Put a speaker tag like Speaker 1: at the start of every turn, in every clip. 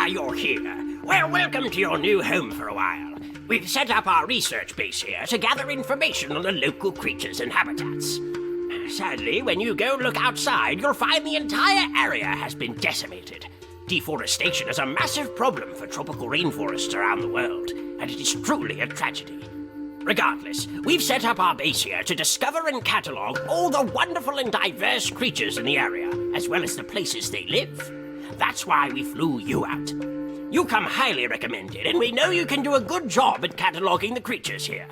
Speaker 1: why you're here. Well, welcome to your new home for a while. We've set up our research base here to gather information on the local creatures and habitats. Sadly, when you go look outside, you'll find the entire area has been decimated. Deforestation is a massive problem for tropical rainforests around the world, and it is truly a tragedy. Regardless, we've set up our base here to discover and catalogue all the wonderful and diverse creatures in the area, as well as the places they live. That's why we flew you out. You come highly recommended, and we know you can do a good job at cataloguing the creatures here.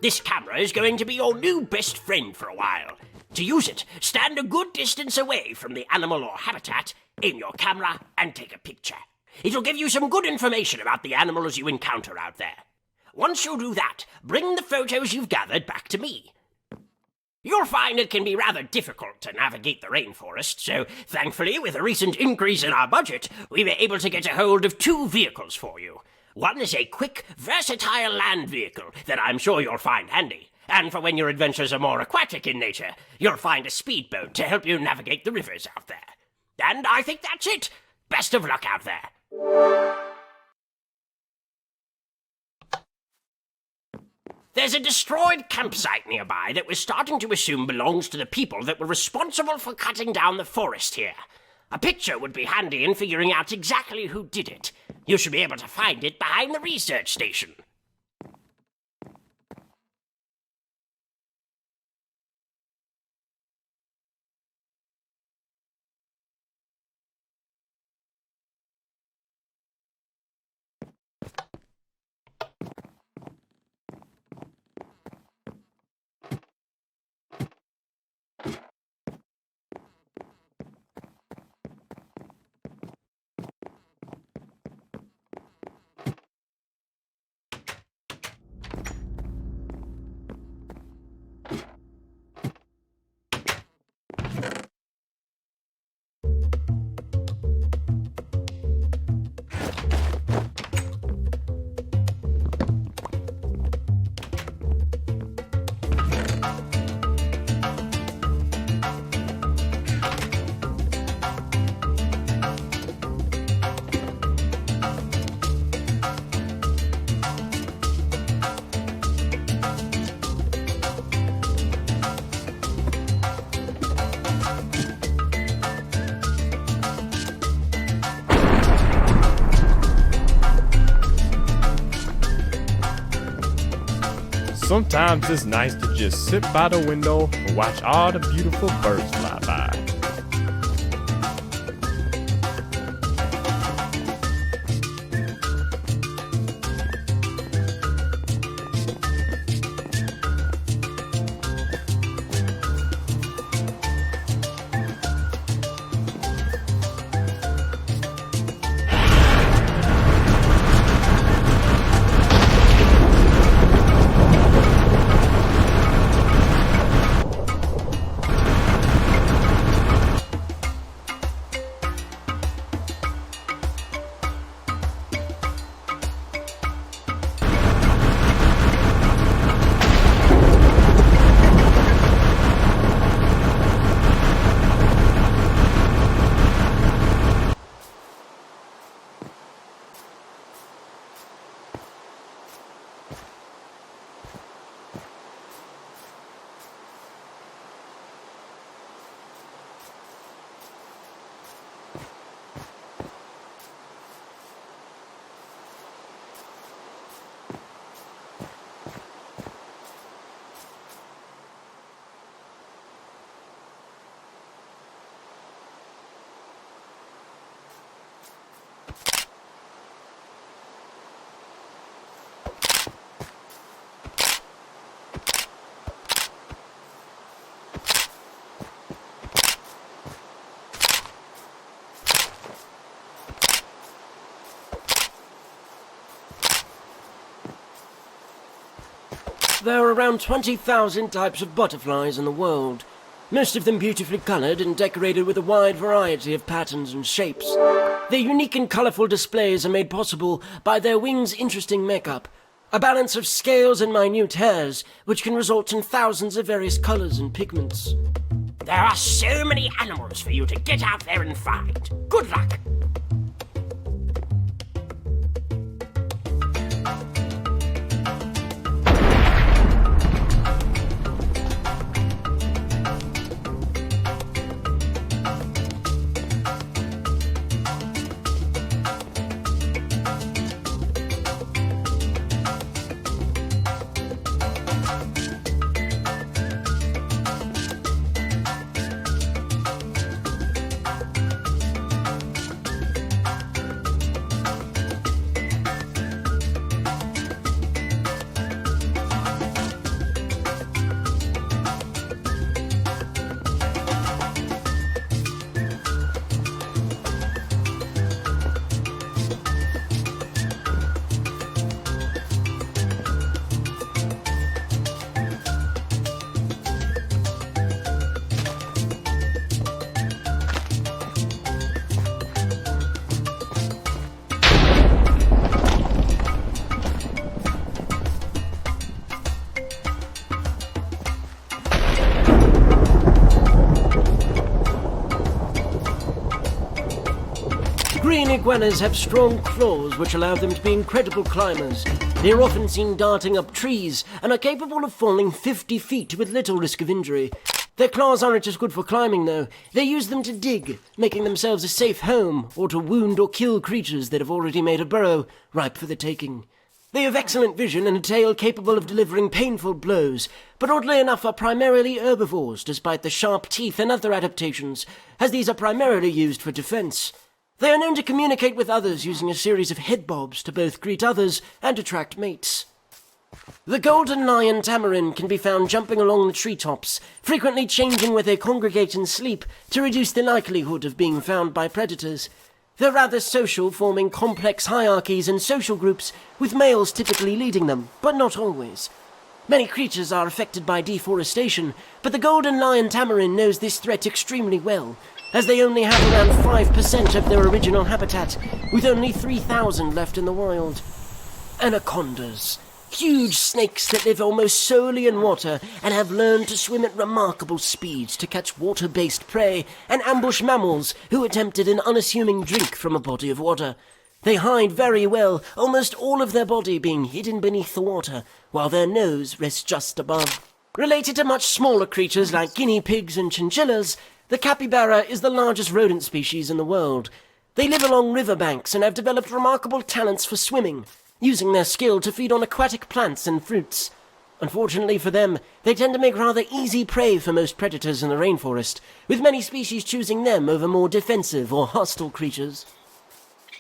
Speaker 1: This camera is going to be your new best friend for a while. To use it, stand a good distance away from the animal or habitat, aim your camera, and take a picture. It'll give you some good information about the animals you encounter out there. Once you do that, bring the photos you've gathered back to me. You'll find it can be rather difficult to navigate the rainforest, so thankfully, with a recent increase in our budget, we were able to get a hold of 2 vehicles for you. One is a quick, versatile land vehicle that I'm sure you'll find handy. And for when your adventures are more aquatic in nature, you'll find a speedboat to help you navigate the rivers out there. And I think that's it. Best of luck out there. There's a destroyed campsite nearby that we're starting to assume belongs to the people that were responsible for cutting down the forest here. A picture would be handy in figuring out exactly who did it. You should be able to find it behind the research station.
Speaker 2: Sometimes it's nice to just sit by the window and watch all the beautiful birds fly by.
Speaker 3: There are around 20,000 types of butterflies in the world, most of them beautifully coloured and decorated with a wide variety of patterns and shapes. Their unique and colourful displays are made possible by their wings' interesting makeup, a balance of scales and minute hairs, which can result in thousands of various colours and pigments.
Speaker 1: There are so many animals for you to get out there and find. Good luck!
Speaker 3: iguanas have strong claws which allow them to be incredible climbers. They are often seen darting up trees and are capable of falling 50 feet with little risk of injury. Their claws aren't just good for climbing, though. They use them to dig, making themselves a safe home, or to wound or kill creatures that have already made a burrow ripe for the taking. They have excellent vision and a tail capable of delivering painful blows, but oddly enough are primarily herbivores, despite the sharp teeth and other adaptations, as these are primarily used for defense. They are known to communicate with others using a series of head bobs to both greet others and attract mates. The golden lion tamarin can be found jumping along the treetops, frequently changing where they congregate and sleep to reduce the likelihood of being found by predators. They're rather social, forming complex hierarchies and social groups, with males typically leading them, but not always. Many creatures are affected by deforestation, but the golden lion tamarin knows this threat extremely well, as they only have around 5% of their original habitat, with only 3,000 left in the wild. Anacondas. Huge snakes that live almost solely in water and have learned to swim at remarkable speeds to catch water-based prey and ambush mammals who attempted an unassuming drink from a body of water. They hide very well, almost all of their body being hidden beneath the water, while their nose rests just above. Related to much smaller creatures like guinea pigs and chinchillas, the capybara is the largest rodent species in the world. They live along riverbanks and have developed remarkable talents for swimming, using their skill to feed on aquatic plants and fruits. Unfortunately for them, they tend to make rather easy prey for most predators in the rainforest, with many species choosing them over more defensive or hostile creatures.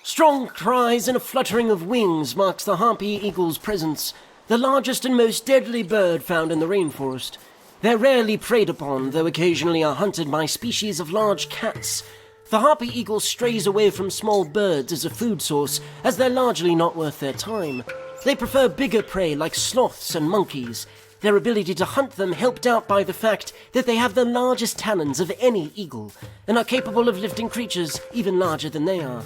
Speaker 3: Strong cries and a fluttering of wings marks the harpy eagle's presence, the largest and most deadly bird found in the rainforest. They're rarely preyed upon, though occasionally are hunted by species of large cats. The harpy eagle strays away from small birds as a food source, as they're largely not worth their time. They prefer bigger prey like sloths and monkeys, their ability to hunt them helped out by the fact that they have the largest talons of any eagle, and are capable of lifting creatures even larger than they are.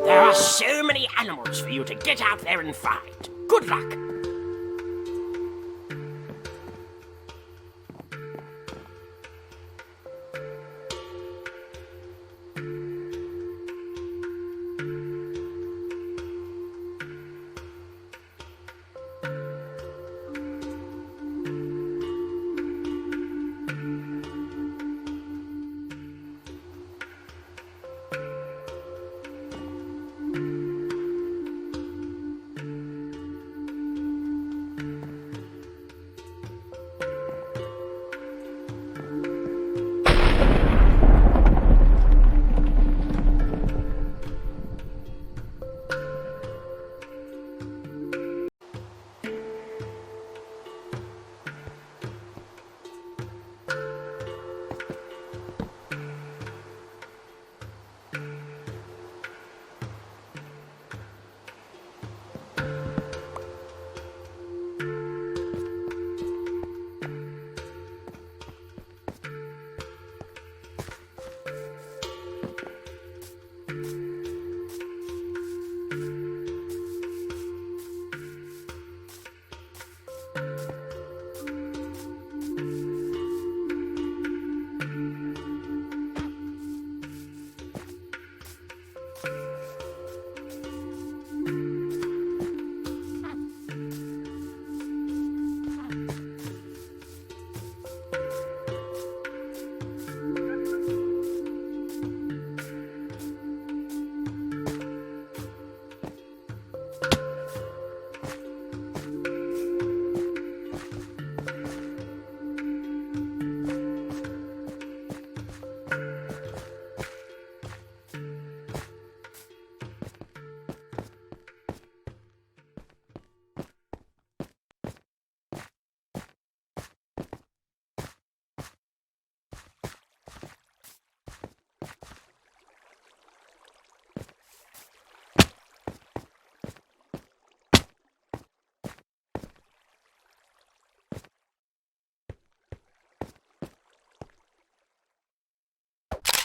Speaker 1: There are so many animals for you to get out there and find. Good luck!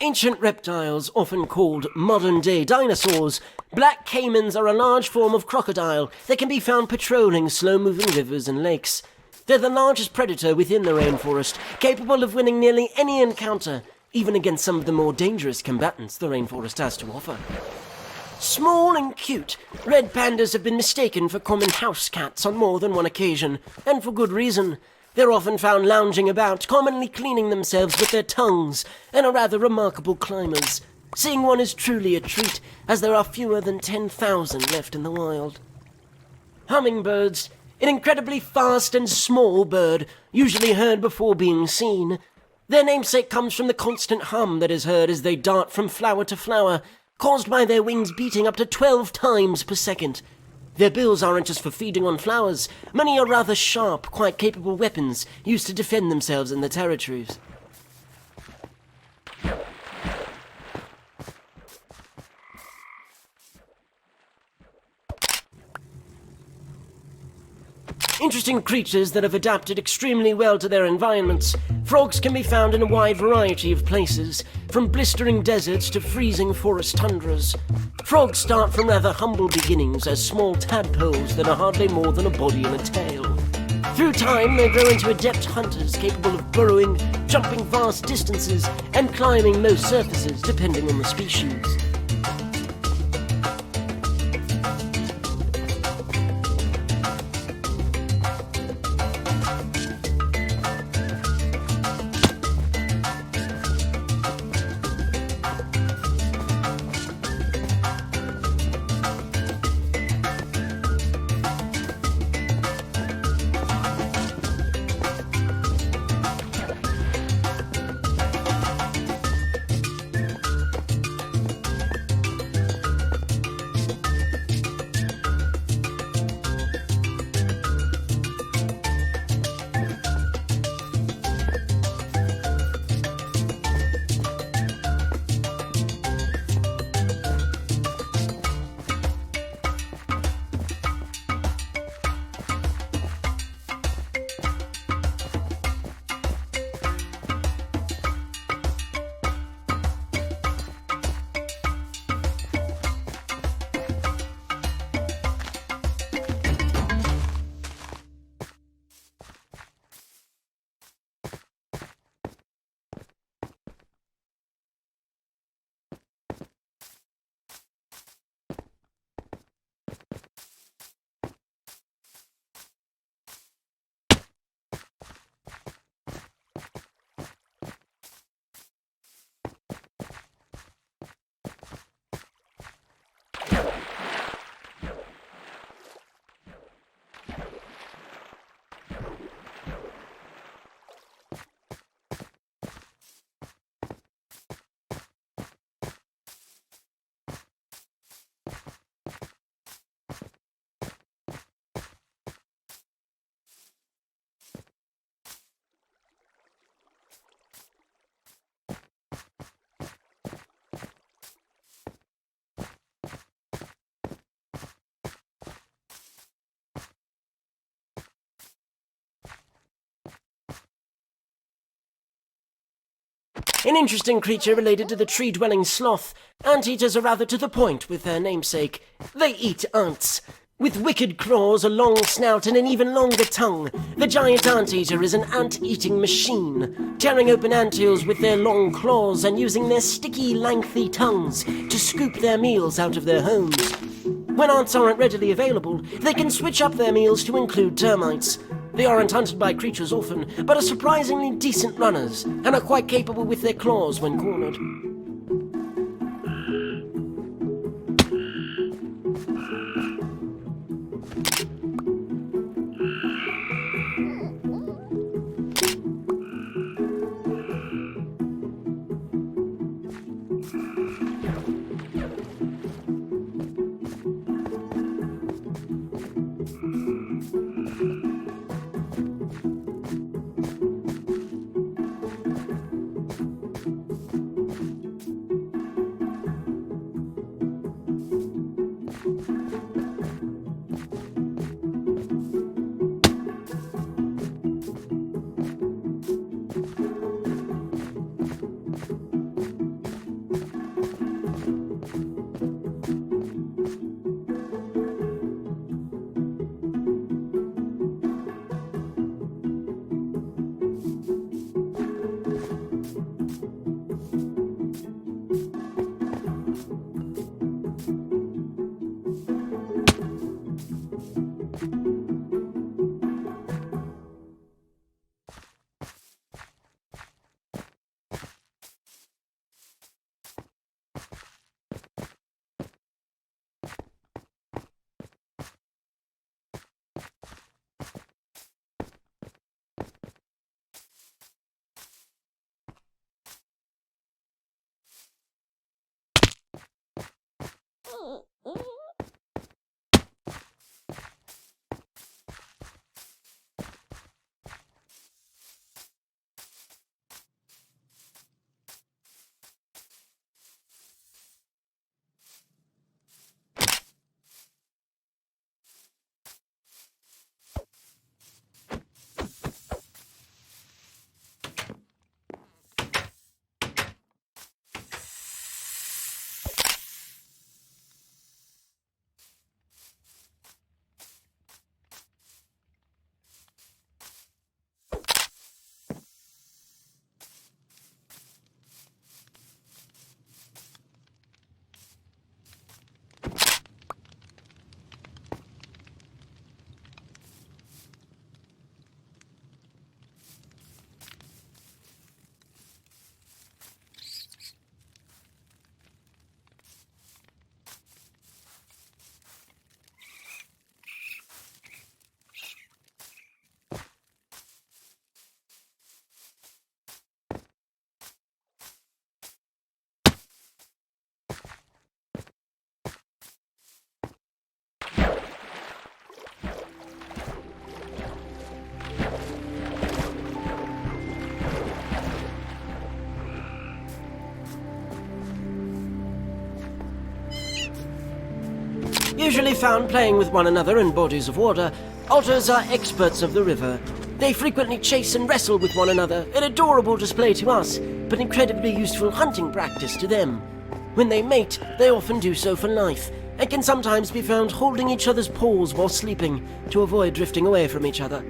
Speaker 3: Ancient reptiles, often called modern-day dinosaurs, black caimans are a large form of crocodile that can be found patrolling slow-moving rivers and lakes. They're the largest predator within the rainforest, capable of winning nearly any encounter, even against some of the more dangerous combatants the rainforest has to offer. Small and cute, red pandas have been mistaken for common house cats on more than one occasion, and for good reason. They're often found lounging about, commonly cleaning themselves with their tongues, and are rather remarkable climbers. Seeing one is truly a treat, as there are fewer than 10,000 left in the wild. Hummingbirds, an incredibly fast and small bird, usually heard before being seen. Their namesake comes from the constant hum that is heard as they dart from flower to flower, caused by their wings beating up to 12 times per second. Their bills aren't just for feeding on flowers. Many are rather sharp, quite capable weapons used to defend themselves in their territories. Interesting creatures that have adapted extremely well to their environments. Frogs can be found in a wide variety of places, from blistering deserts to freezing forest tundras. Frogs start from rather humble beginnings as small tadpoles that are hardly more than a body and a tail. Through time, they grow into adept hunters capable of burrowing, jumping vast distances, and climbing most surfaces depending on the species. An interesting creature related to the tree-dwelling sloth, anteaters are rather to the point with their namesake. They eat ants. With wicked claws, a long snout, and an even longer tongue, the giant anteater is an ant-eating machine, tearing open anthills with their long claws and using their sticky, lengthy tongues to scoop their meals out of their homes. When ants aren't readily available, they can switch up their meals to include termites. They aren't hunted by creatures often, but are surprisingly decent runners, and are quite capable with their claws when cornered. Usually found playing with one another in bodies of water, otters are experts of the river. They frequently chase and wrestle with one another, an adorable display to us, but incredibly useful hunting practice to them. When they mate, they often do so for life, and can sometimes be found holding each other's paws while sleeping to avoid drifting away from each other.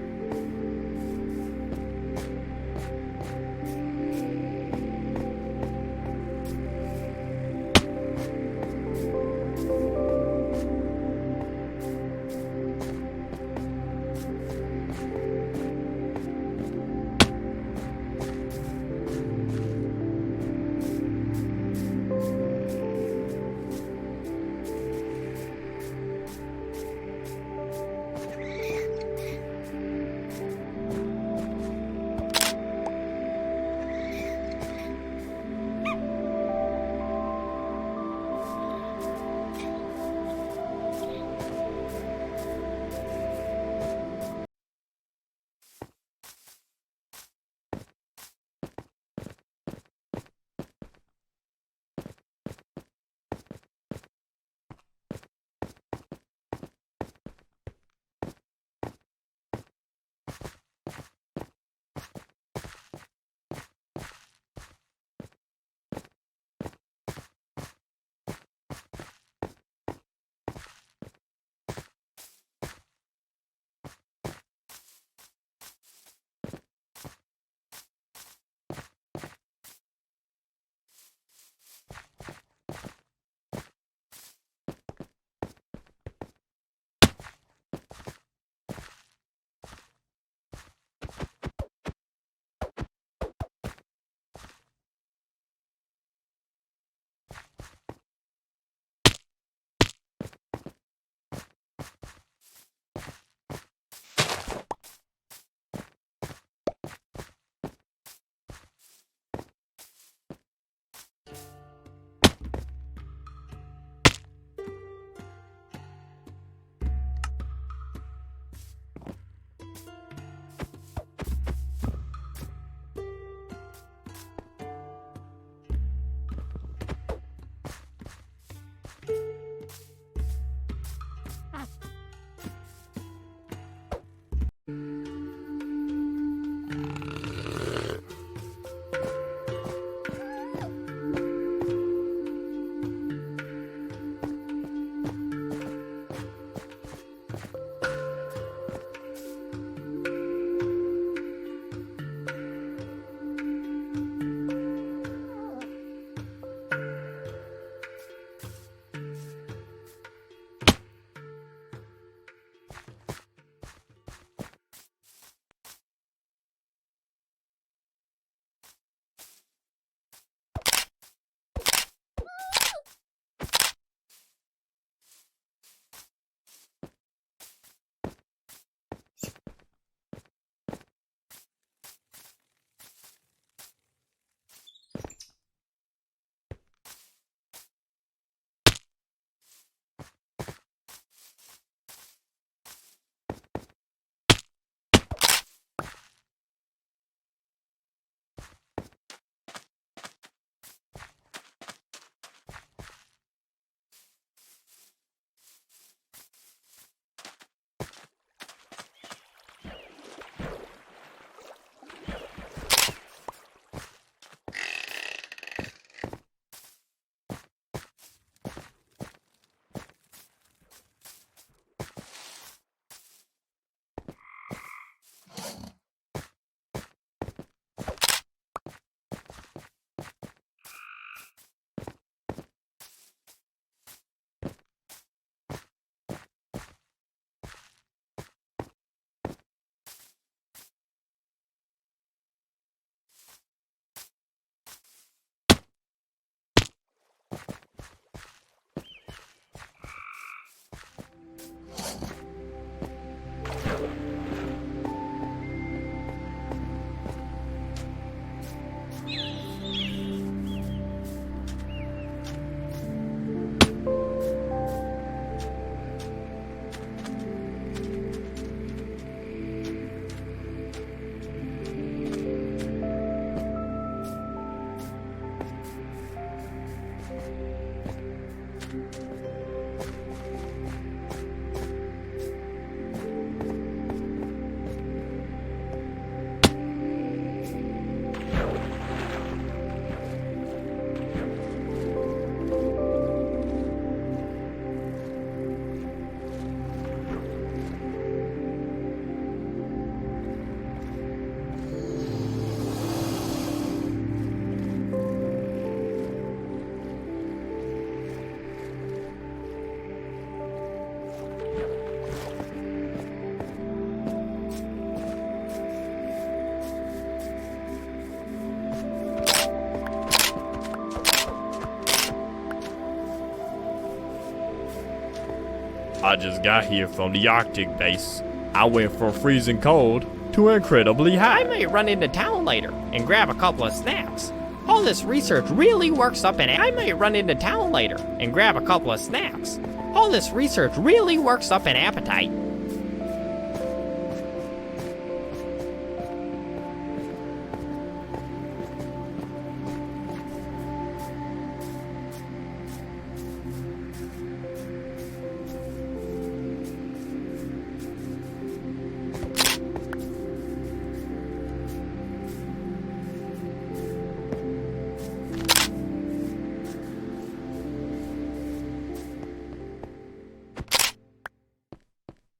Speaker 2: I just got here from the Arctic base. I went from freezing cold to incredibly
Speaker 4: I
Speaker 2: hot.
Speaker 4: may run into town later and grab a couple of snacks. All this research really works up an I may run into town later and grab a couple of snacks. All this research really works up an appetite.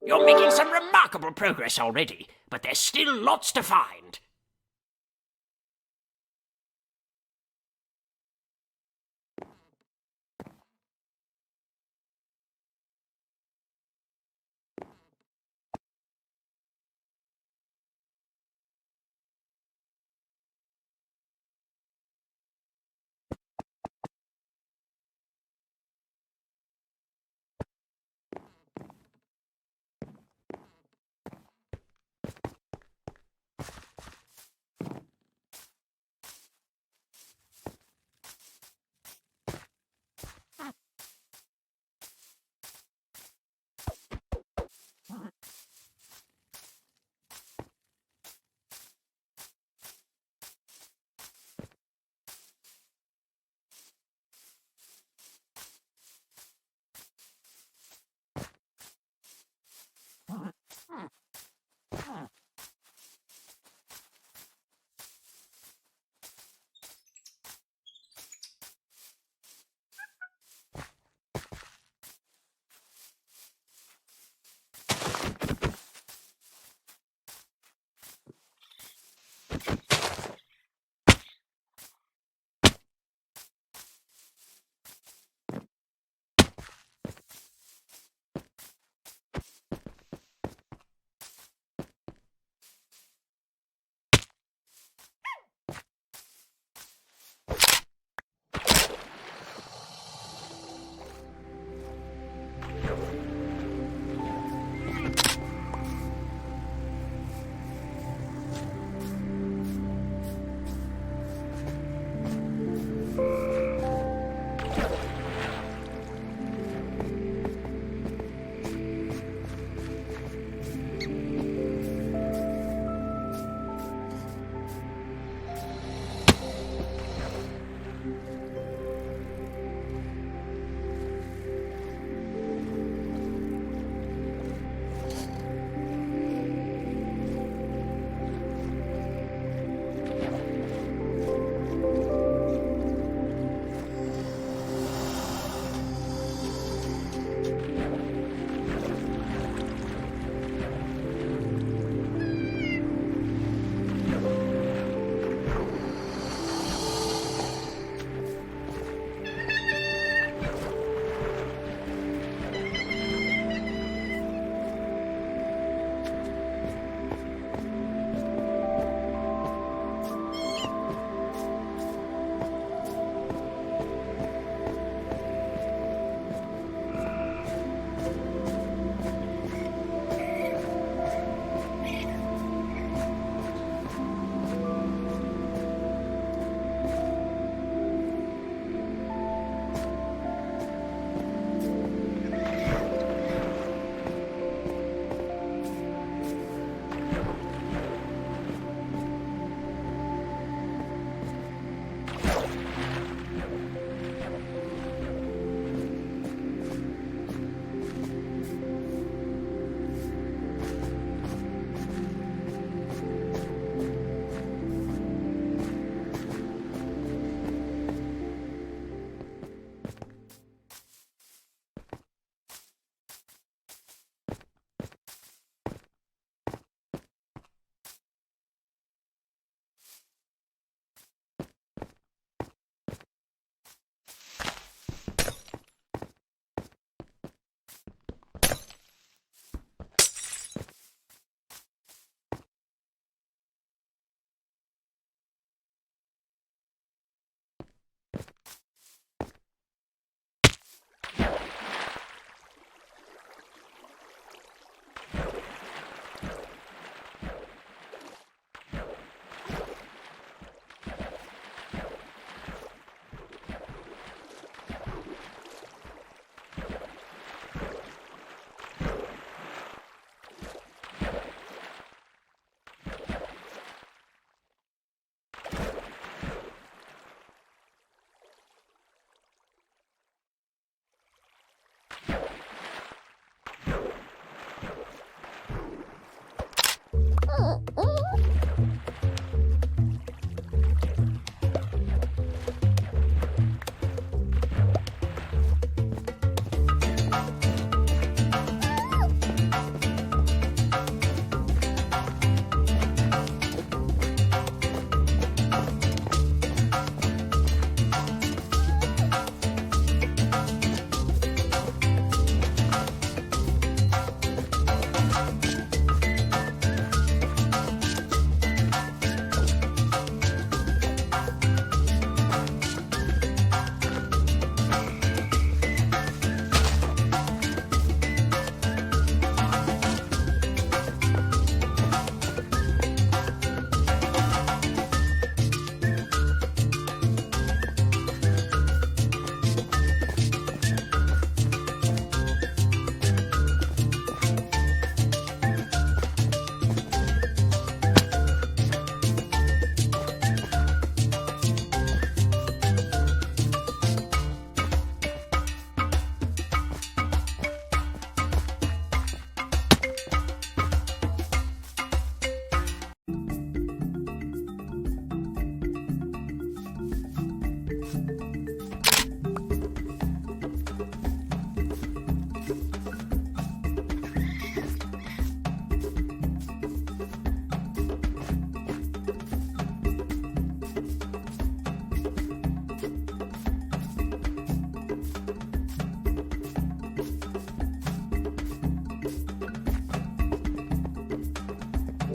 Speaker 1: You're making some remarkable progress already, but there's still lots to find.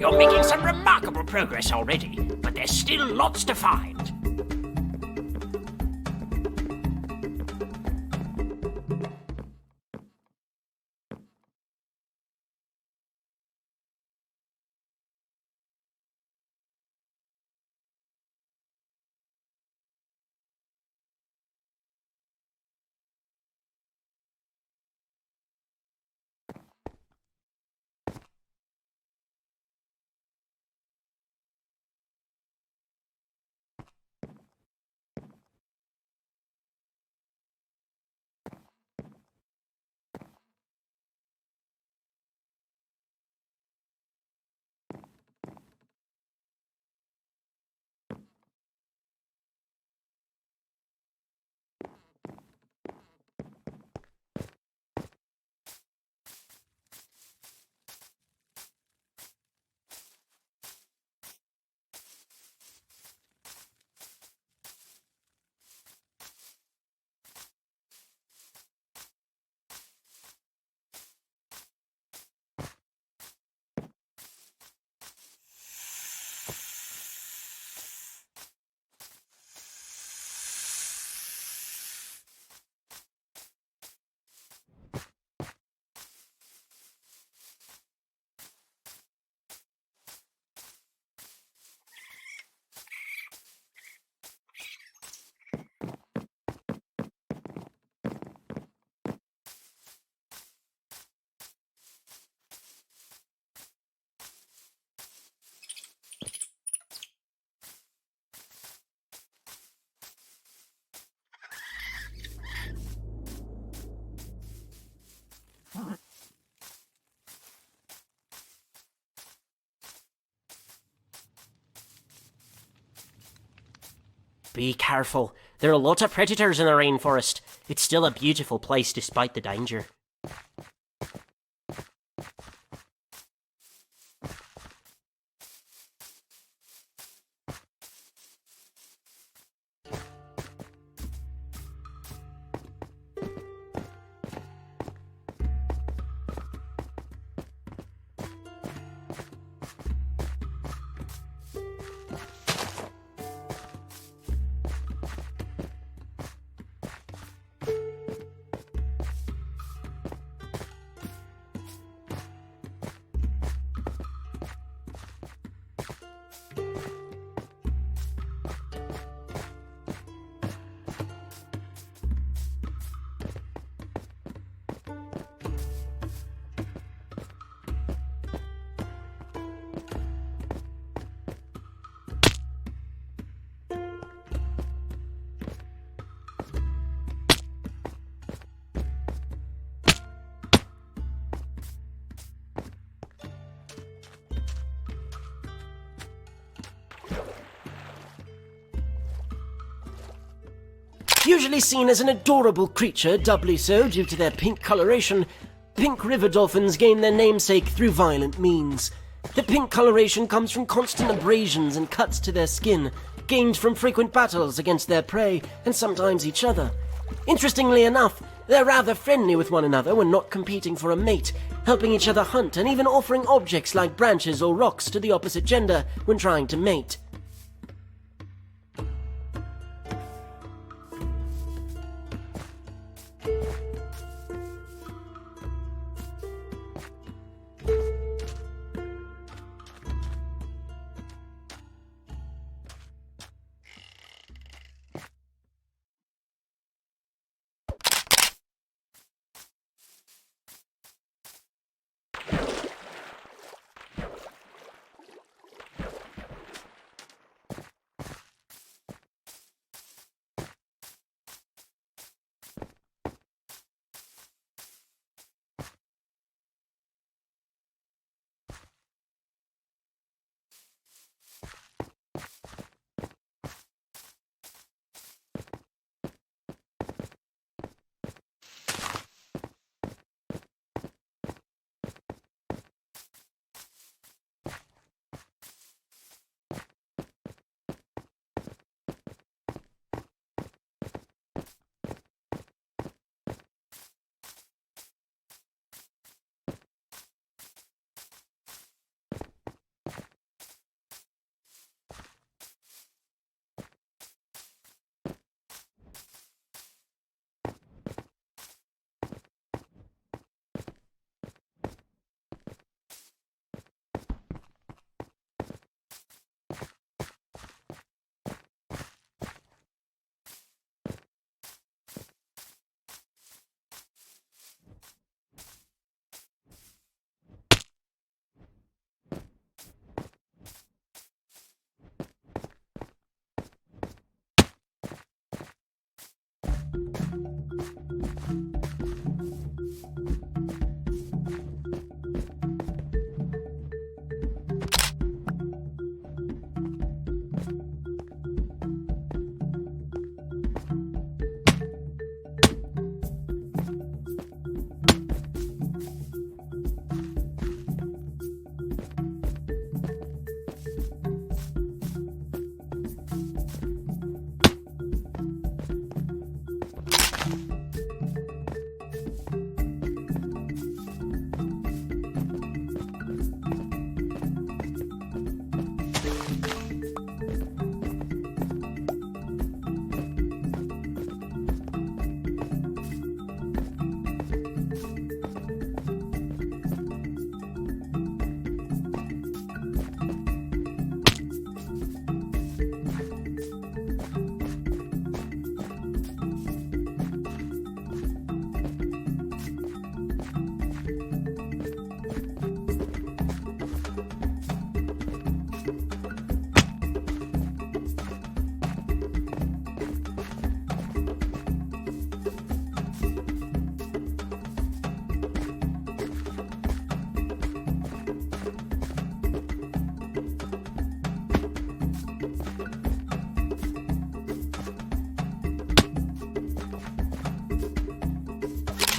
Speaker 1: You're making some remarkable progress already, but there's still lots to find.
Speaker 3: Be careful. There are lots of predators in the rainforest. It's still a beautiful place despite the danger. Usually seen as an adorable creature, doubly so due to their pink coloration, pink river dolphins gain their namesake through violent means. The pink coloration comes from constant abrasions and cuts to their skin, gained from frequent battles against their prey and sometimes each other. Interestingly enough, they're rather friendly with one another when not competing for a mate, helping each other hunt and even offering objects like branches or rocks to the opposite gender when trying to mate.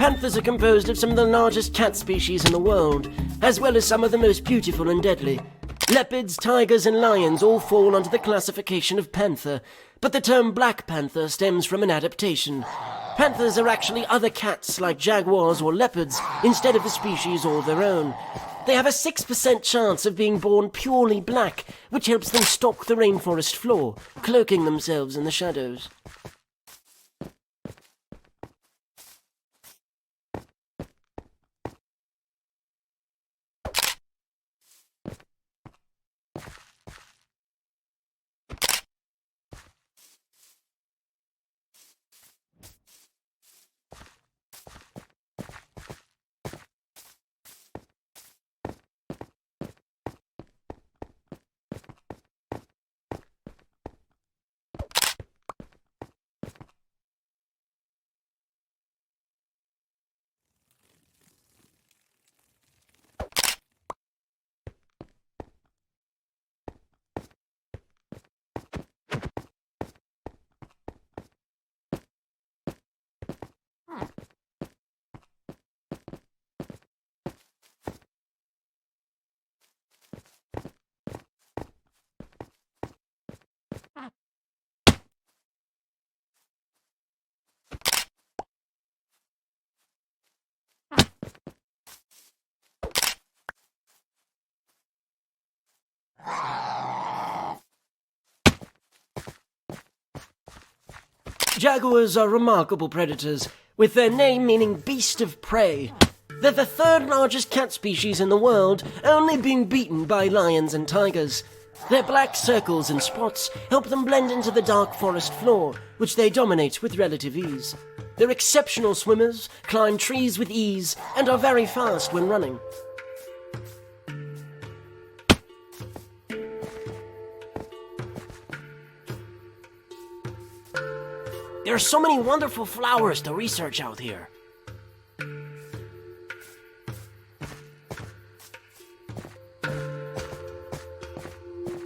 Speaker 3: Panthers are composed of some of the largest cat species in the world, as well as some of the most beautiful and deadly. Leopards, tigers, and lions all fall under the classification of panther, but the term black panther stems from an adaptation. Panthers are actually other cats like jaguars or leopards instead of a species all their own. They have a 6% chance of being born purely black, which helps them stalk the rainforest floor, cloaking themselves in the shadows. Jaguars are remarkable predators, with their name meaning beast of prey. They're the third largest cat species in the world, only being beaten by lions and tigers. Their black circles and spots help them blend into the dark forest floor, which they dominate with relative ease. They're exceptional swimmers, climb trees with ease, and are very fast when running. There are so many wonderful flowers to research out here.